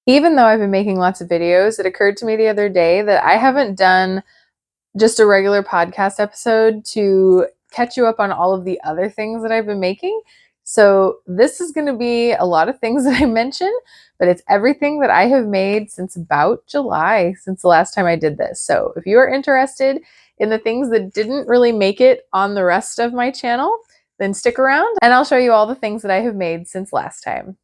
Even though I've been making lots of videos, it occurred to me the other day that I haven't done just a regular podcast episode to catch you up on all of the other things that I've been making. So this is going to be a lot of things that I mention, but it's everything that I have made since about July, since the last time I did this. So if you are interested in the things that didn't really make it on the rest of my channel, then stick around and I'll show you all the things that I have made since last time.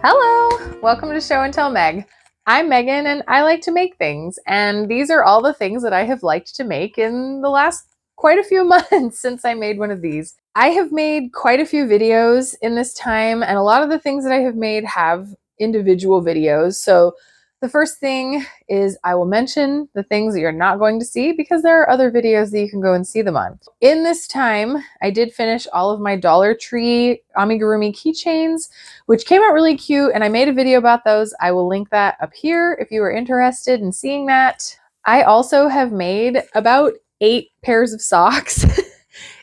Hello, welcome to Show and Tell Meg. I'm Megan and I like to make things, and these are all the things that I have liked to make in the last quite a few months since I made one of these. I have made quite a few videos in this time, and a lot of the things that I have made have individual videos. So the first thing is I will mention the things that you're not going to see because there are other videos that you can go and see them on. In this time, I did finish all of my Dollar Tree amigurumi keychains, which came out really cute, and I made a video about those. I will link that up here if you are interested in seeing that. I also have made about 8 pairs of socks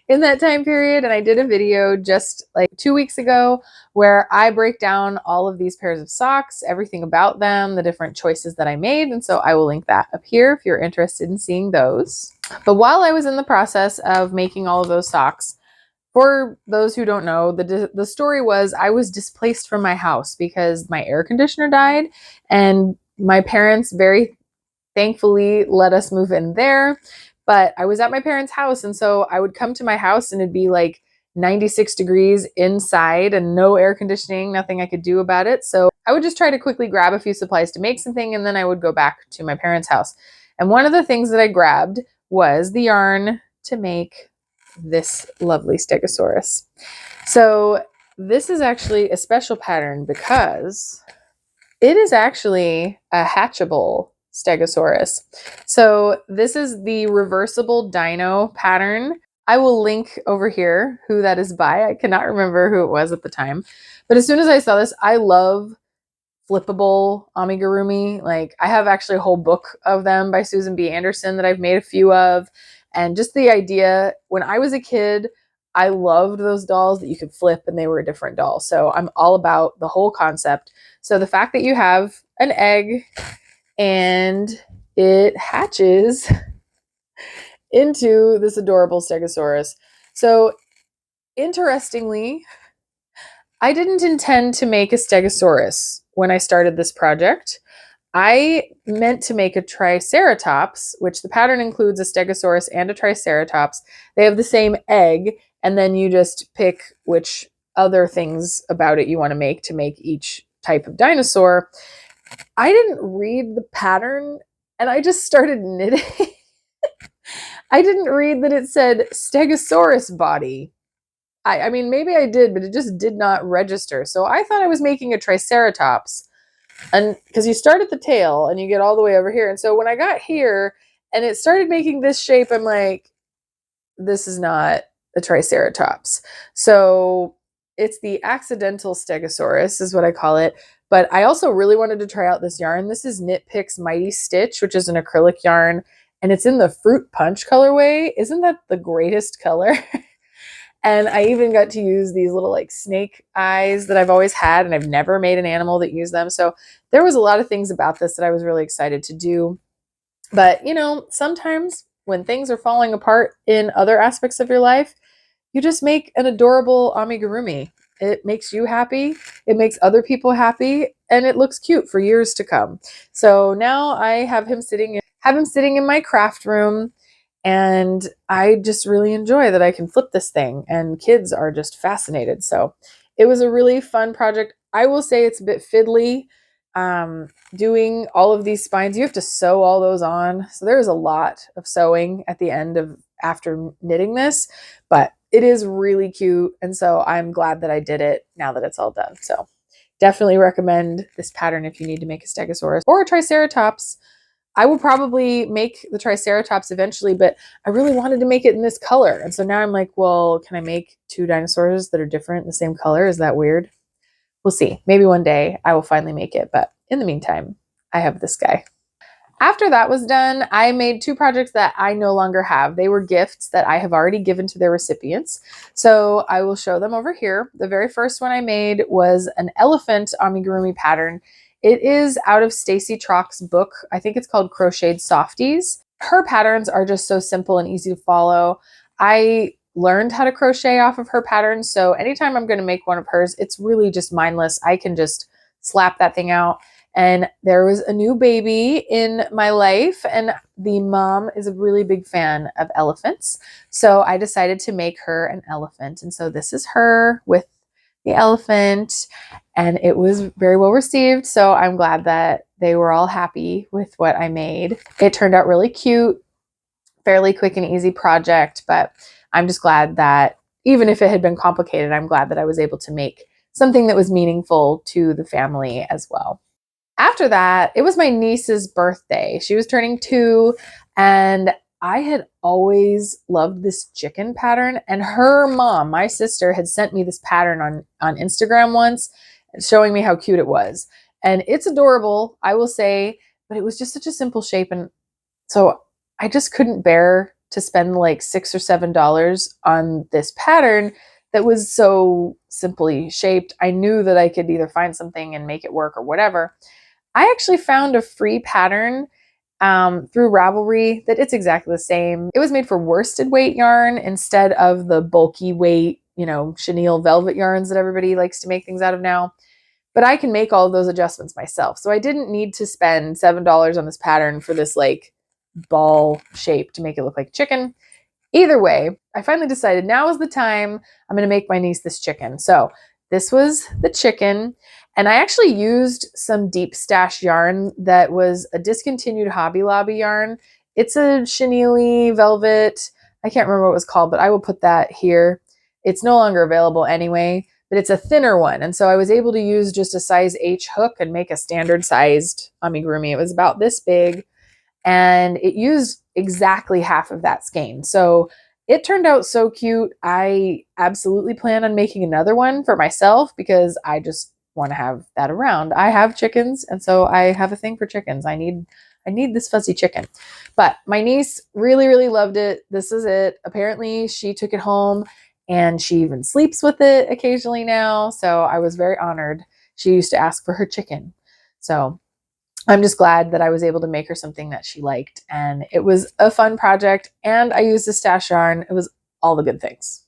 in that time period, and I did a video just like 2 weeks ago where I break down all of these pairs of socks, everything about them, the different choices that I made, and so I will link that up here if you're interested in seeing those. But while I was in the process of making all of those socks, for those who don't know, the story was I was displaced from my house because my air conditioner died, and my parents very thankfully let us move in there. But I was at my parents' house, and so I would come to my house and it'd be like 96 degrees inside and no air conditioning, nothing I could do about it. So I would just try to quickly grab a few supplies to make something, and then I would go back to my parents' house. And one of the things that I grabbed was the yarn to make this lovely stegosaurus. So this is actually a special pattern because it is actually a hatchable stegosaurus. So this is the reversible dino pattern. I will link over here who that is by. I cannot remember who it was at the time. But as soon as I saw this, I love flippable amigurumi. Like, I have actually a whole book of them by Susan B. Anderson that I've made a few of. And just the idea, when I was a kid, I loved those dolls that you could flip and they were a different doll. So I'm all about the whole concept. So the fact that you have an egg and it hatches into this adorable stegosaurus. So interestingly, I didn't intend to make a stegosaurus when I started this project. I meant to make a triceratops, which the pattern includes a stegosaurus and a triceratops. They have the same egg, and then you just pick which other things about it you want to make each type of dinosaur. I didn't read the pattern, and I just started knitting. I didn't read that it said stegosaurus body. I mean, maybe I did, but it just did not register. So I thought I was making a triceratops. And because you start at the tail and you get all the way over here. And so when I got here and it started making this shape, I'm like, this is not a triceratops. So it's the accidental stegosaurus is what I call it. But I also really wanted to try out this yarn. This is Knit Picks Mighty Stitch, which is an acrylic yarn, and it's in the Fruit Punch colorway. Isn't that the greatest color? And I even got to use these little like snake eyes that I've always had, and I've never made an animal that used them. So there was a lot of things about this that I was really excited to do. But, you know, sometimes when things are falling apart in other aspects of your life, you just make an adorable amigurumi. It makes you happy, it makes other people happy, and it looks cute for years to come. So now I have him sitting in my craft room. And I just really enjoy that I can flip this thing, and kids are just fascinated. So it was a really fun project. I will say it's a bit fiddly doing all of these spines. You have to sew all those on. So there's a lot of sewing at the end of after knitting this, but it is really cute. And so I'm glad that I did it now that it's all done. So definitely recommend this pattern if you need to make a stegosaurus or a triceratops. I will probably make the triceratops eventually, but I really wanted to make it in this color. And so now I'm like, well, can I make 2 dinosaurs that are different, the same color? Is that weird? We'll see. Maybe one day I will finally make it. But in the meantime, I have this guy. After that was done, I made two projects that I no longer have. They were gifts that I have already given to their recipients. So I will show them over here. The very first one I made was an elephant amigurumi pattern. It is out of Stacy Trock's book. I think it's called Crocheted Softies. Her patterns are just so simple and easy to follow. I learned how to crochet off of her patterns. So anytime I'm going to make one of hers, it's really just mindless. I can just slap that thing out. And there was a new baby in my life, and the mom is a really big fan of elephants. So I decided to make her an elephant. And so this is her with the elephant, and it was very well received. So I'm glad that they were all happy with what I made. It turned out really cute, fairly quick and easy project, but I'm just glad that even if it had been complicated, I'm glad that I was able to make something that was meaningful to the family as well. After that, it was my niece's birthday. She was turning 2, and I had always loved this chicken pattern. And her mom, my sister, had sent me this pattern on Instagram once, showing me how cute it was. And it's adorable, I will say, but it was just such a simple shape. And so I just couldn't bear to spend like $6 or $7 on this pattern that was so simply shaped. I knew that I could either find something and make it work or whatever. I actually found a free pattern through Ravelry that it's exactly the same. It was made for worsted weight yarn instead of the bulky weight, chenille velvet yarns that everybody likes to make things out of now. But I can make all of those adjustments myself. So I didn't need to spend $7 on this pattern for this like ball shape to make it look like chicken. Either way, I finally decided now is the time I'm going to make my niece this chicken. So this was the chicken. And I actually used some deep stash yarn that was a discontinued Hobby Lobby yarn. It's a chenille velvet. I can't remember what it was called, but I will put that here. It's no longer available anyway, but it's a thinner one. And so I was able to use just a size H hook and make a standard sized amigurumi. It was about this big, and it used exactly half of that skein. So it turned out so cute. I absolutely plan on making another one for myself because I just want to have that around. I have chickens, and so I have a thing for chickens. I need this fuzzy chicken. But my niece really, really loved it. This is it. Apparently, she took it home and she even sleeps with it occasionally now. So I was very honored. She used to ask for her chicken. So I'm just glad that I was able to make her something that she liked. And it was a fun project. And I used the stash yarn. It was all the good things.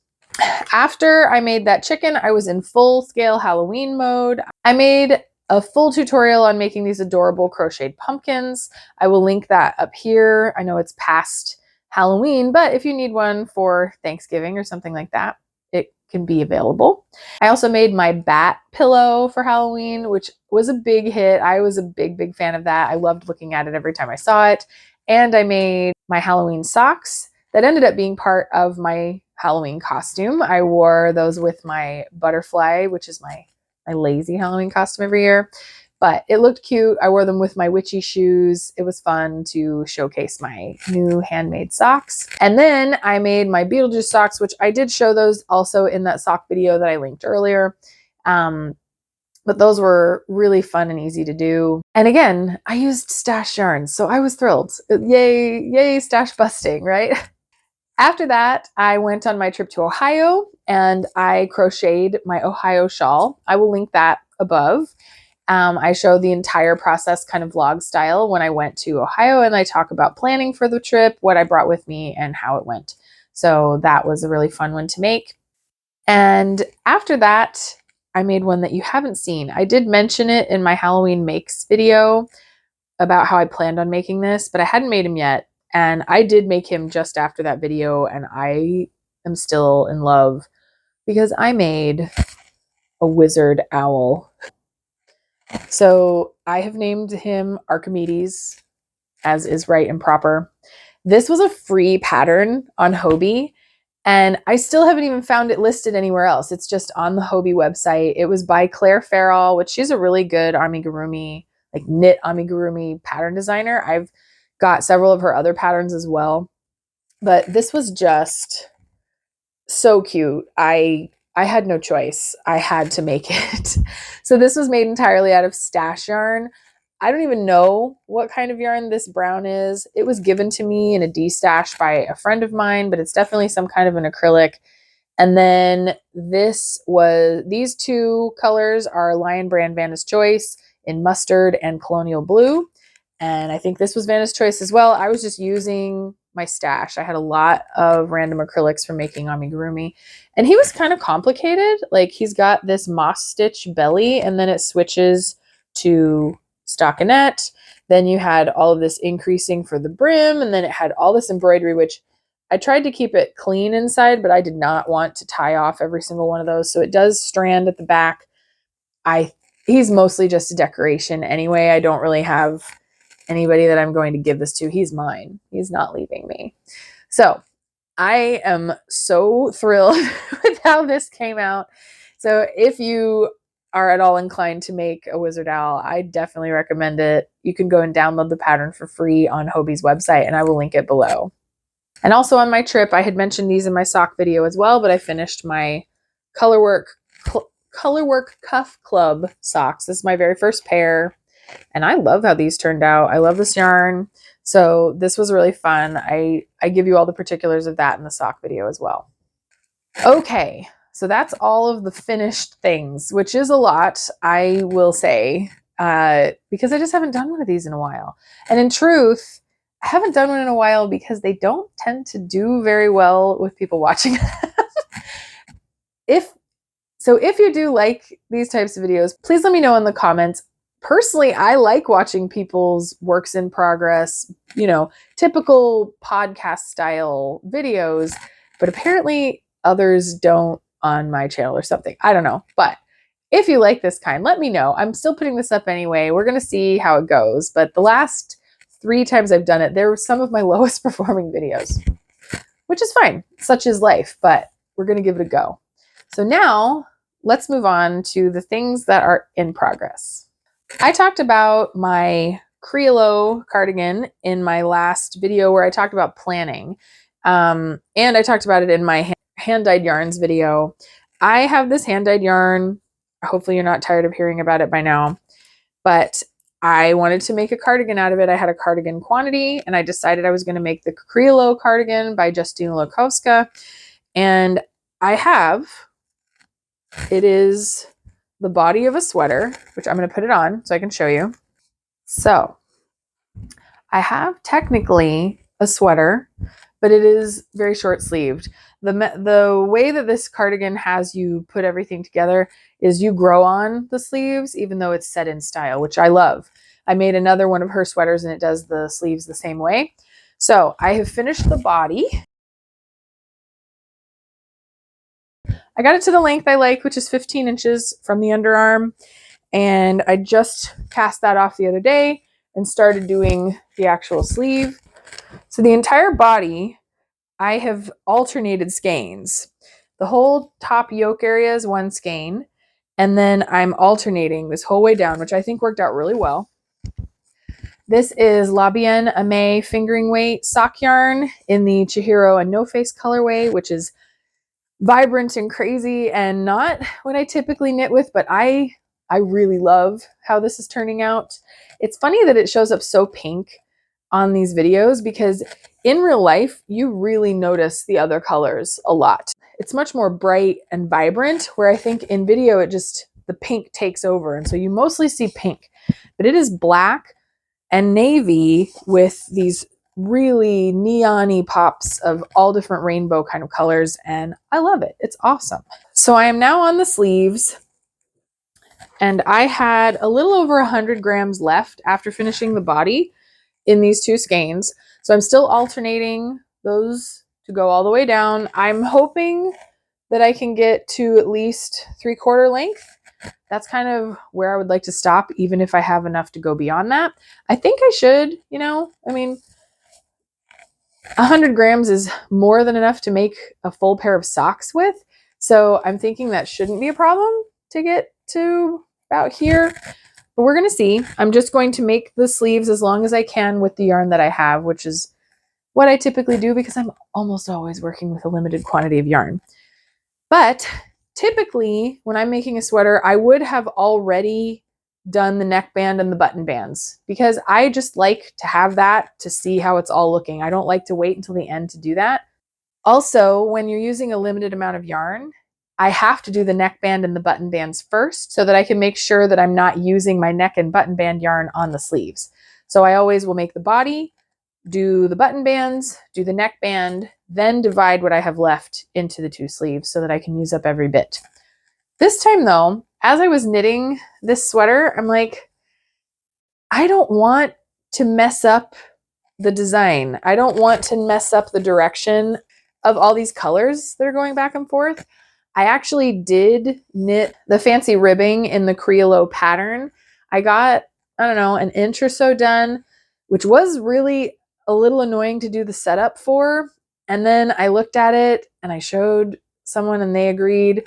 After I made that chicken, I was in full scale Halloween mode. I made a full tutorial on making these adorable crocheted pumpkins. I will link that up here. I know it's past Halloween, but if you need one for Thanksgiving or something like that, it can be available. I also made my bat pillow for Halloween, which was a big hit. I was a big, big fan of that. I loved looking at it every time I saw it. And I made my Halloween socks that ended up being part of my Halloween costume. I wore those with my butterfly, which is my lazy Halloween costume every year. But it looked cute. I wore them with my witchy shoes. It was fun to showcase my new handmade socks. And then I made my Beetlejuice socks, which I did show those also in that sock video that I linked earlier. But those were really fun and easy to do. And again, I used stash yarns, so I was thrilled. Yay, yay, stash busting, right? After that, I went on my trip to Ohio and I crocheted my Ohio shawl. I will link that above. I show the entire process kind of vlog style when I went to Ohio, and I talk about planning for the trip, what I brought with me, and how it went. So that was a really fun one to make. And after that, I made one that you haven't seen. I did mention it in my Halloween makes video about how I planned on making this, but I hadn't made him yet. And I did make him just after that video, and I am still in love because I made a wizard owl. So I have named him Archimedes, as is right and proper. This was a free pattern on Hobie, and I still haven't even found it listed anywhere else. It's just on the Hobie website. It was by Claire Farrell, which she's a really good amigurumi, like knit amigurumi pattern designer. I've got several of her other patterns as well. But this was just so cute. I had no choice. I had to make it. So this was made entirely out of stash yarn. I don't even know what kind of yarn this brown is. It was given to me in a D-stash by a friend of mine, but it's definitely some kind of an acrylic. And then these two colors are Lion Brand Vanna's Choice in mustard and colonial blue. And I think this was Vanna's Choice as well. I was just using my stash. I had a lot of random acrylics for making amigurumi. And he was kind of complicated. Like he's got this moss stitch belly and then it switches to stockinette. Then you had all of this increasing for the brim and then it had all this embroidery, which I tried to keep it clean inside, but I did not want to tie off every single one of those. So it does strand at the back. He's mostly just a decoration anyway. I don't really have anybody that I'm going to give this to. He's mine. He's not leaving me. So I am so thrilled with how this came out. So if you are at all inclined to make a wizard owl, I definitely recommend it. You can go and download the pattern for free on Hobie's website, and I will link it below. And also on my trip, I had mentioned these in my sock video as well, but I finished my Colorwork Cuff Club socks. This is my very first pair, and I love how these turned out. I love this yarn. So this was really fun. I give you all the particulars of that in the sock video as well. Okay, so that's all of the finished things, which is a lot, I will say, because I just haven't done one of these in a while. And in truth, I haven't done one in a while because they don't tend to do very well with people watching. If you do like these types of videos, please let me know in the comments. Personally, I like watching people's works in progress, typical podcast style videos, but apparently others don't on my channel or something. I don't know. But if you like this kind, let me know. I'm still putting this up anyway. We're going to see how it goes. But the last 3 times I've done it, they were some of my lowest performing videos, which is fine. Such is life, but we're going to give it a go. So now let's move on to the things that are in progress. I talked about my Criollo cardigan in my last video where I talked about planning. And I talked about it in my hand-dyed yarns video. I have this hand-dyed yarn. Hopefully you're not tired of hearing about it by now, but I wanted to make a cardigan out of it. I had a cardigan quantity and I decided I was going to make the Criollo cardigan by Justina Lukowska. And it is the body of a sweater, which I'm going to put it on so I can show you. So I have technically a sweater, but it is very short sleeved. The way that this cardigan has you put everything together is you grow on the sleeves, even though it's set in style, which I love. I made another one of her sweaters and it does the sleeves the same way. So I have finished the body. I got it to the length I like, which is 15 inches from the underarm. And I just cast that off the other day and started doing the actual sleeve. So the entire body, I have alternated skeins. The whole top yoke area is one skein, and then I'm alternating this whole way down, which I think worked out really well. This is La Bien Aimée fingering weight sock yarn in the Chihiro and No Face colorway, which is vibrant and crazy and not what I typically knit with, but I really love how this is turning out. It's funny that it shows up so pink on these videos because in real life, you really notice the other colors a lot. It's much more bright and vibrant, where I think in video, the pink takes over. And so you mostly see pink, but it is black and navy with these really neon-y pops of all different rainbow kind of colors. And I love it. It's awesome. So I am now on the sleeves. And I had a little over 100 grams left after finishing the body in these 2 skeins. So I'm still alternating those to go all the way down. I'm hoping that I can get to at least 3/4 length. That's kind of where I would like to stop, even if I have enough to go beyond that. I think I should, 100 grams is more than enough to make a full pair of socks with. So I'm thinking that shouldn't be a problem to get to about here. But we're going to see. I'm just going to make the sleeves as long as I can with the yarn that I have, which is what I typically do because I'm almost always working with a limited quantity of yarn. But typically, when I'm making a sweater, I would have already done the neckband and the button bands because I just like to have that to see how it's all looking. I don't like to wait until the end to do that. Also, when you're using a limited amount of yarn, I have to do the neckband and the button bands first so that I can make sure that I'm not using my neck and button band yarn on the sleeves. So I always will make the body, do the button bands, do the neckband, then divide what I have left into the 2 sleeves so that I can use up every bit. This time though, as I was knitting this sweater, I'm like, I don't want to mess up the design. I don't want to mess up the direction of all these colors that are going back and forth. I actually did knit the fancy ribbing in the Criollo pattern. I got, I don't know, an inch or so done, which was really a little annoying to do the setup for. And then I looked at it and I showed someone and they agreed.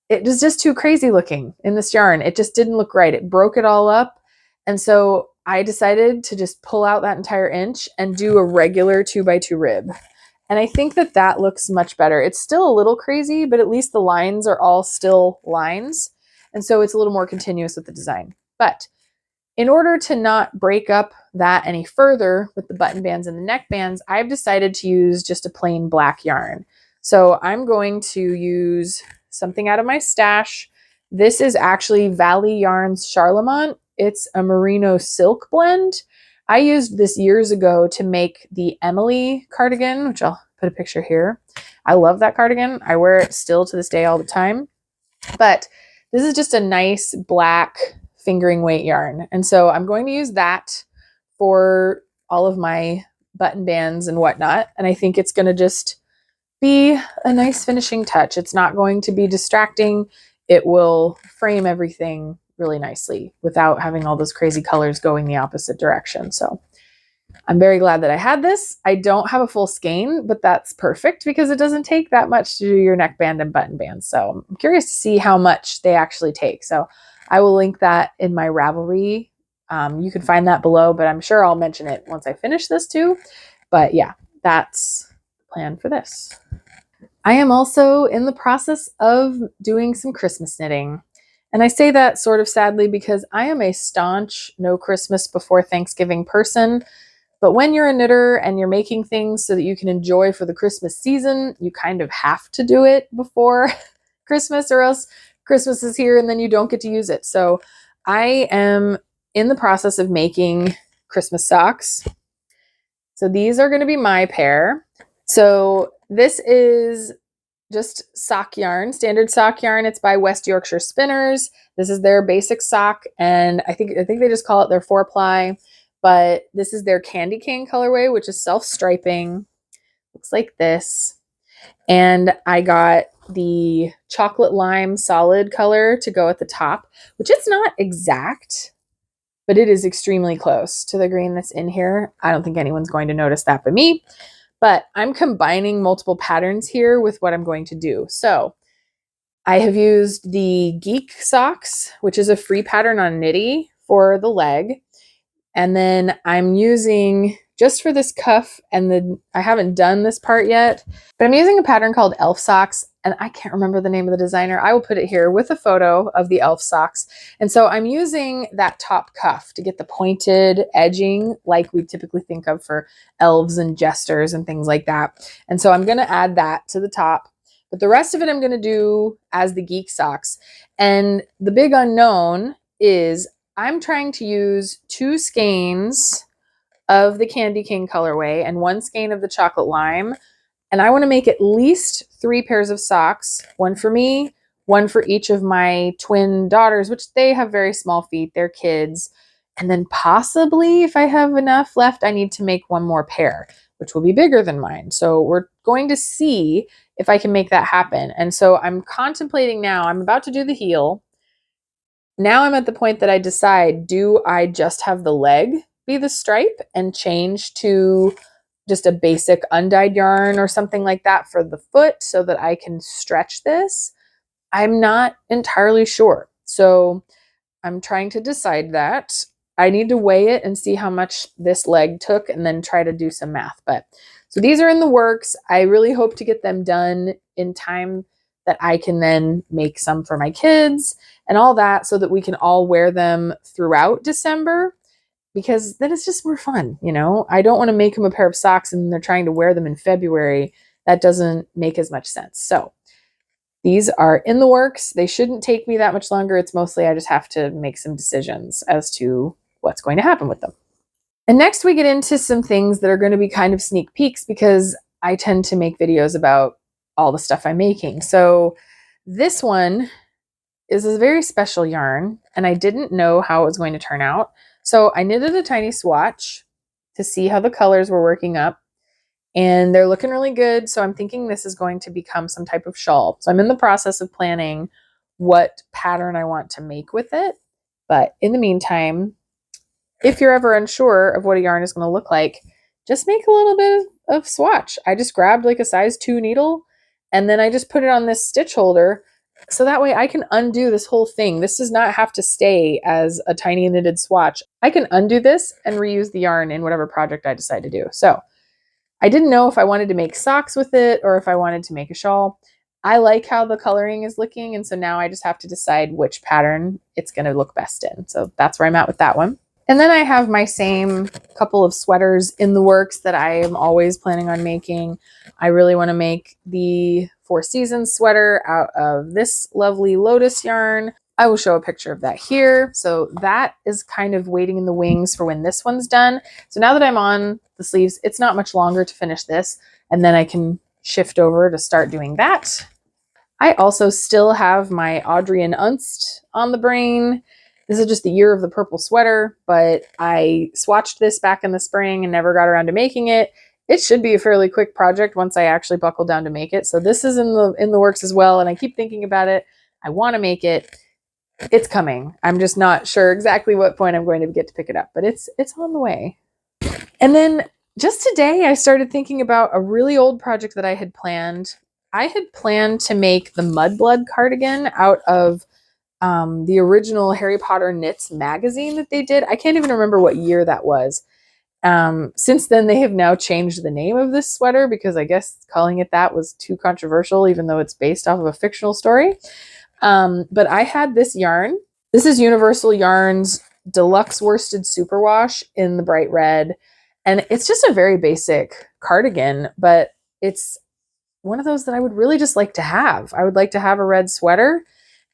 It was just too crazy looking in this yarn. It just didn't look right. It broke it all up. And so I decided to just pull out that entire inch and do a regular 2x2 rib. And I think that that looks much better. It's still a little crazy, but at least the lines are all still lines. And so it's a little more continuous with the design. But in order to not break up that any further with the button bands and the neck bands, I've decided to use just a plain black yarn. So I'm going to use something out of my stash. This is actually Valley Yarns Charlemont. It's a merino silk blend. I used this years ago to make the Emily cardigan, which I'll put a picture here. I love that cardigan. I wear it still to this day all the time. But this is just a nice black fingering weight yarn. And so I'm going to use that for all of my button bands and whatnot. And I think it's going to just be a nice finishing touch. It's not going to be distracting. It will frame everything really nicely without having all those crazy colors going the opposite direction. So I'm very glad that I had this. I don't have a full skein, but that's perfect because it doesn't take that much to do your neckband and button bands. So I'm curious to see how much they actually take. So I will link that in my Ravelry. You can find that below, but I'm sure I'll mention it once I finish this too. But yeah, that's the plan for this. I am also in the process of doing some Christmas knitting. And I say that sort of sadly because I am a staunch no Christmas before Thanksgiving person. But when you're a knitter and you're making things so that you can enjoy for the Christmas season, you kind of have to do it before Christmas or else Christmas is here and then you don't get to use it. So I am in the process of making Christmas socks. So these are going to be my pair. So this is just sock yarn, standard sock yarn. It's by West Yorkshire Spinners. This is their basic sock, and I think they just call it their 4-ply, but this is their candy cane colorway, which is self-striping. Looks like this. And I got the chocolate lime solid color to go at the top, which it's not exact, but it is extremely close to the green that's in here. I don't think anyone's going to notice that but me. But I'm combining multiple patterns here with what I'm going to do. So I have used the Geek Socks, which is a free pattern on Knitty for the leg. And then I'm using, just for this cuff, and I haven't done this part yet, but I'm using a pattern called Elf Socks, and I can't remember the name of the designer. I will put it here with a photo of the elf socks. And so I'm using that top cuff to get the pointed edging like we typically think of for elves and jesters and things like that. And so I'm going to add that to the top. But the rest of it I'm going to do as the Geek Socks. And the big unknown is I'm trying to use 2 skeins of the candy cane colorway and 1 skein of the chocolate lime. And I want to make at least 3 pairs of socks, 1 for me, 1 for each of my twin daughters, which they have very small feet, they're kids. And then possibly if I have enough left, I need to make 1 more pair, which will be bigger than mine. So we're going to see if I can make that happen. And so I'm contemplating now, I'm about to do the heel. Now I'm at the point that I decide, do I just have the leg be the stripe and change to just a basic undyed yarn or something like that for the foot so that I can stretch this? I'm not entirely sure. So I'm trying to decide that. I need to weigh it and see how much this leg took and then try to do some math. But so these are in the works. I really hope to get them done in time that I can then make some for my kids and all that so that we can all wear them throughout December, because then it's just more fun, you know? I don't want to make them a pair of socks and they're trying to wear them in February. That doesn't make as much sense. So these are in the works. They shouldn't take me that much longer. It's mostly I just have to make some decisions as to what's going to happen with them. And next we get into some things that are going to be kind of sneak peeks because I tend to make videos about all the stuff I'm making. So this one is a very special yarn and I didn't know how it was going to turn out. So I knitted a tiny swatch to see how the colors were working up, and they're looking really good. So I'm thinking this is going to become some type of shawl. So I'm in the process of planning what pattern I want to make with it. But in the meantime, if you're ever unsure of what a yarn is going to look like, just make a little bit of swatch. I just grabbed like a size 2 needle and then I just put it on this stitch holder. So that way I can undo this whole thing. This does not have to stay as a tiny knitted swatch. I can undo this and reuse the yarn in whatever project I decide to do. So I didn't know if I wanted to make socks with it or if I wanted to make a shawl. I like how the coloring is looking. And so now I just have to decide which pattern it's going to look best in. So that's where I'm at with that one. And then I have my same couple of sweaters in the works that I am always planning on making. I really want to make the 4 Seasons sweater out of this lovely lotus yarn. I will show a picture of that here. So that is kind of waiting in the wings for when this one's done. So now that I'm on the sleeves, it's not much longer to finish this, and then I can shift over to start doing that. I also still have my Audrey and Unst on the brain. This is just the year of the purple sweater, but I swatched this back in the spring and never got around to making it. It should be a fairly quick project once I actually buckle down to make it. So this is in the works as well, and I keep thinking about it. I want to make it. It's coming. I'm just not sure exactly what point I'm going to get to pick it up, but it's on the way. And then just today I started thinking about a really old project that I had planned. I had planned to make the Mudblood cardigan out of the original Harry Potter Knits magazine that they did. I can't even remember what year that was. Since then, they have now changed the name of this sweater because I guess calling it that was too controversial, even though it's based off of a fictional story. But I had this yarn. This is Universal Yarns Deluxe Worsted Superwash in the bright red. And it's just a very basic cardigan, but it's one of those that I would really just like to have. I would like to have a red sweater,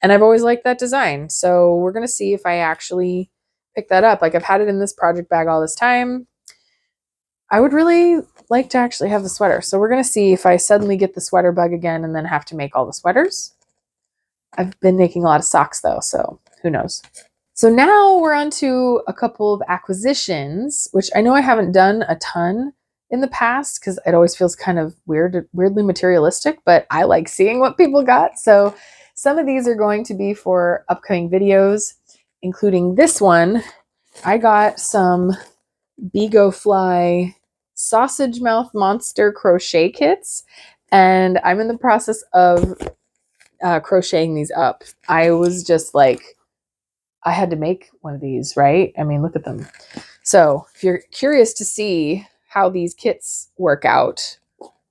and I've always liked that design. So we're going to see if I actually pick that up. Like, I've had it in this project bag all this time. I would really like to actually have the sweater. So we're going to see if I suddenly get the sweater bug again and then have to make all the sweaters. I've been making a lot of socks though, so who knows. So now we're on to a couple of acquisitions, which I know I haven't done a ton in the past because it always feels kind of weirdly materialistic, but I like seeing what people got. So some of these are going to be for upcoming videos, including this one. I got some Bego Fly sausage mouth monster crochet kits, and I'm in the process of crocheting these up. I was just like, I had to make one of these, right? I mean, look at them. So if you're curious to see how these kits work out,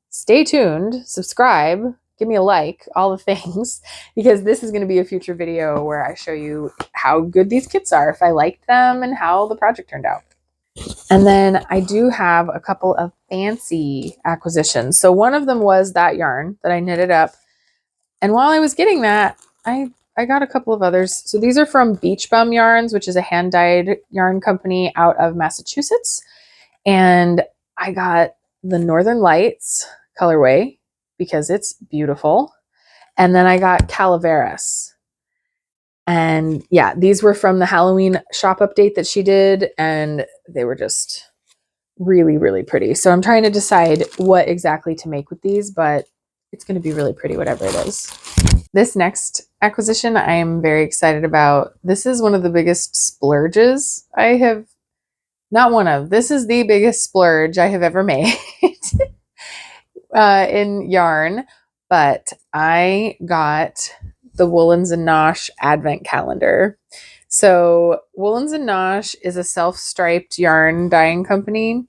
stay tuned, subscribe, give me a like, all the things, because this is going to be a future video where I show you how good these kits are, if I liked them, and how the project turned out. And then I do have a couple of fancy acquisitions. So one of them was that yarn that I knitted up. And while I was getting that, I got a couple of others. So these are from Beach Bum Yarns, which is a hand-dyed yarn company out of Massachusetts. And I got the Northern Lights colorway because it's beautiful. And then I got Calaveras. And yeah, these were from the Halloween shop update that she did, and they were just really, really pretty. So I'm trying to decide what exactly to make with these, but it's going to be really pretty, whatever it is. This next acquisition I am very excited about. This is one of the biggest splurges I have, not one of, this is the biggest splurge I have ever made in yarn, but I got the Woolens and Nosh Advent Calendar. So Woolens and Nosh is a self-striped yarn dyeing company,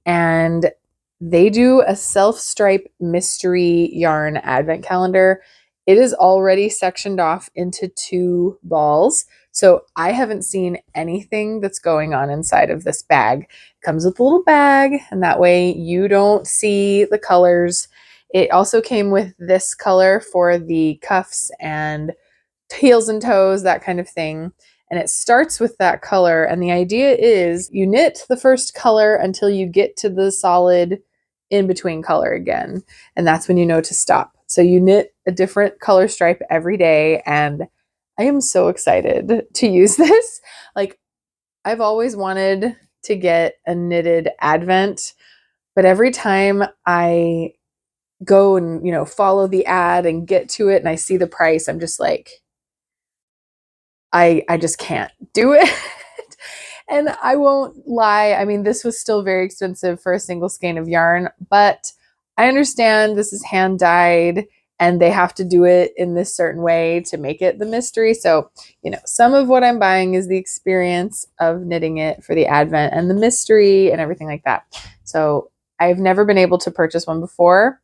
and they do a self-stripe mystery yarn advent calendar. It is already sectioned off into 2 balls. So I haven't seen anything that's going on inside of this bag. It comes with a little bag, and that way you don't see the colors. It also came with this color for the cuffs and heels and toes, that kind of thing. And it starts with that color. And the idea is you knit the first color until you get to the solid in between color again. And that's when you know to stop. So you knit a different color stripe every day. And I am so excited to use this. Like, I've always wanted to get a knitted advent, but every time I go and, follow the ad and get to it and I see the price, I'm just like, I just can't do it. And I won't lie. I mean, this was still very expensive for a single skein of yarn, but I understand this is hand dyed and they have to do it in this certain way to make it the mystery. So, some of what I'm buying is the experience of knitting it for the advent and the mystery and everything like that. So I've never been able to purchase one before.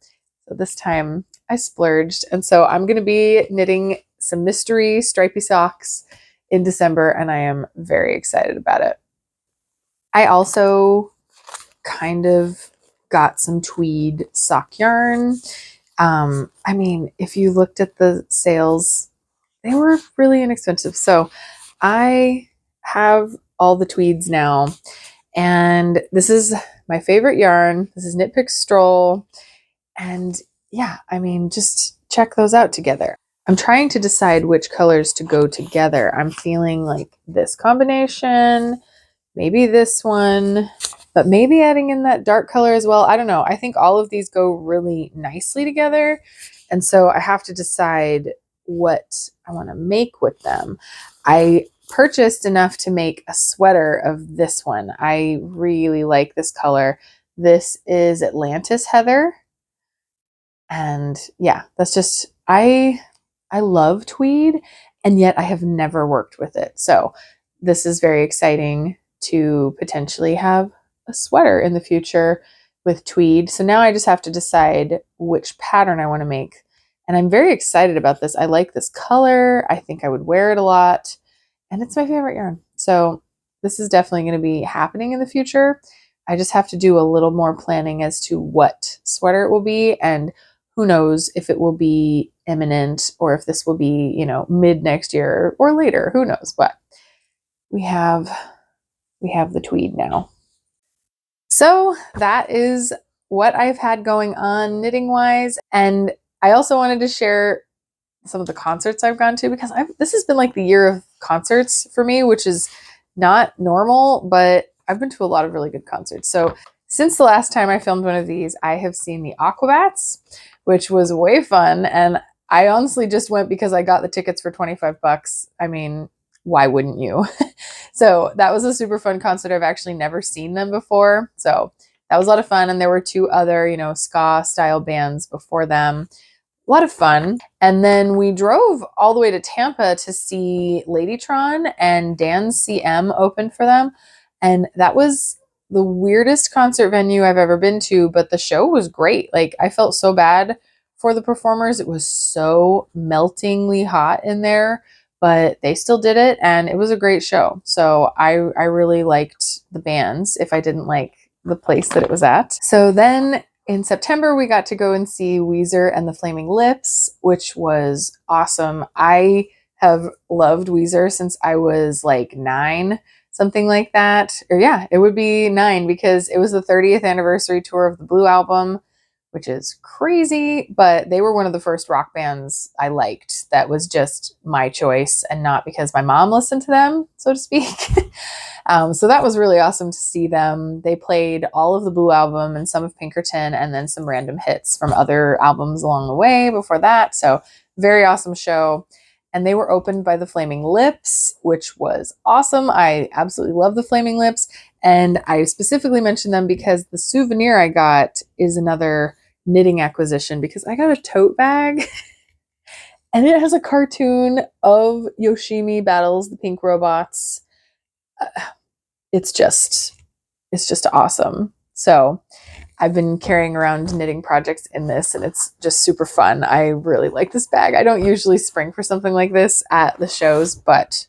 So this time I splurged. And so I'm going to be knitting some mystery stripy socks in December, and I am very excited about it. I also kind of got some tweed sock yarn. I mean, if you looked at the sales, they were really inexpensive. So I have all the tweeds now, and this is my favorite yarn. This is Knit Pick Stroll. And yeah, I mean, just check those out together. I'm trying to decide which colors to go together. I'm feeling like this combination, maybe this one, but maybe adding in that dark color as well. I don't know. I think all of these go really nicely together. And so I have to decide what I want to make with them. I purchased enough to make a sweater of this one. I really like this color. This is Atlantis Heather. And yeah, that's just, I love tweed, and yet I have never worked with it. So this is very exciting to potentially have a sweater in the future with tweed. So now I just have to decide which pattern I want to make. And I'm very excited about this. I like this color. I think I would wear it a lot, and it's my favorite yarn. So this is definitely going to be happening in the future. I just have to do a little more planning as to what sweater it will be, and who knows if it will be imminent or if this will be, mid next year or later. Who knows? But we have the tweed now. So that is what I've had going on knitting wise. And I also wanted to share some of the concerts I've gone to, because this has been like the year of concerts for me, which is not normal, but I've been to a lot of really good concerts. So since the last time I filmed one of these, I have seen the Aquabats, which was way fun. And I honestly just went because I got the tickets for 25 bucks. I mean, why wouldn't you? So that was a super fun concert. I've actually never seen them before. So that was a lot of fun. And there were 2 other, ska style bands before them. A lot of fun. And then we drove all the way to Tampa to see Ladytron, and Dan's CM opened for them. And that was the weirdest concert venue I've ever been to, but the show was great. Like, I felt so bad for the performers. It was so meltingly hot in there, but they still did it, and it was a great show. So I really liked the bands, if I didn't like the place that it was at. So then in September, we got to go and see Weezer and the Flaming Lips, which was awesome. I have loved Weezer since I was like 9, something like that. Or yeah, it would be 9, because it was the 30th anniversary tour of the Blue Album, which is crazy, but they were one of the first rock bands I liked that was just my choice and not because my mom listened to them, so to speak. So that was really awesome to see them. They played all of the Blue Album and some of Pinkerton, and then some random hits from other albums along the way before that. So very awesome show. And they were opened by the Flaming Lips, which was awesome. I absolutely love the Flaming Lips. And I specifically mentioned them because the souvenir I got is another knitting acquisition, because I got a tote bag and it has a cartoon of Yoshimi battles the pink robots. It's just awesome. So I've been carrying around knitting projects in this, and it's just super fun. I really like this bag. I don't usually spring for something like this at the shows, but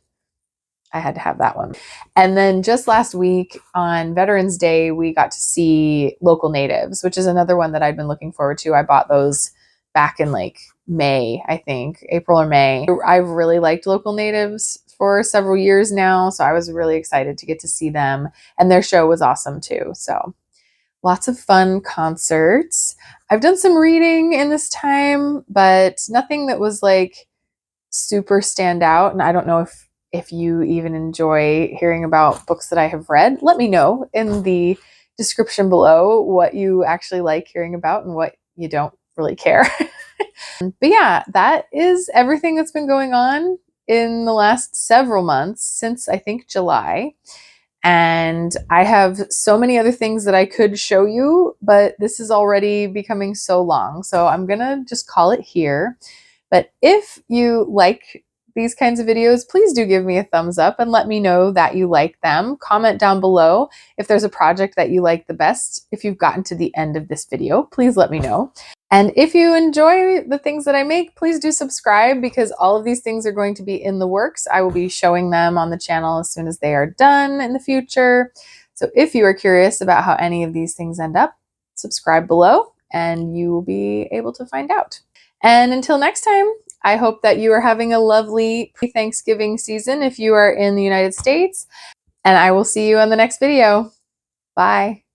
I had to have that one. And then just last week on Veterans Day, we got to see Local Natives, which is another one that I've been looking forward to. I bought those back in like May, I think, April or May. I've really liked Local Natives for several years now, so I was really excited to get to see them. And their show was awesome too. So lots of fun concerts. I've done some reading in this time, but nothing that was like super stand out. And I don't know if you even enjoy hearing about books that I have read. Let me know in the description below what you actually like hearing about and what you don't really care. But yeah, that is everything that's been going on in the last several months since I think July. And I have so many other things that I could show you, but this is already becoming so long. So I'm gonna just call it here. But if you like these kinds of videos, please do give me a thumbs up and let me know that you like them. Comment down below if there's a project that you like the best. If you've gotten to the end of this video, please let me know. And if you enjoy the things that I make, please do subscribe, because all of these things are going to be in the works. I will be showing them on the channel as soon as they are done in the future. So if you are curious about how any of these things end up, subscribe below and you will be able to find out. And until next time, I hope that you are having a lovely Thanksgiving season if you are in the United States, and I will see you on the next video. Bye.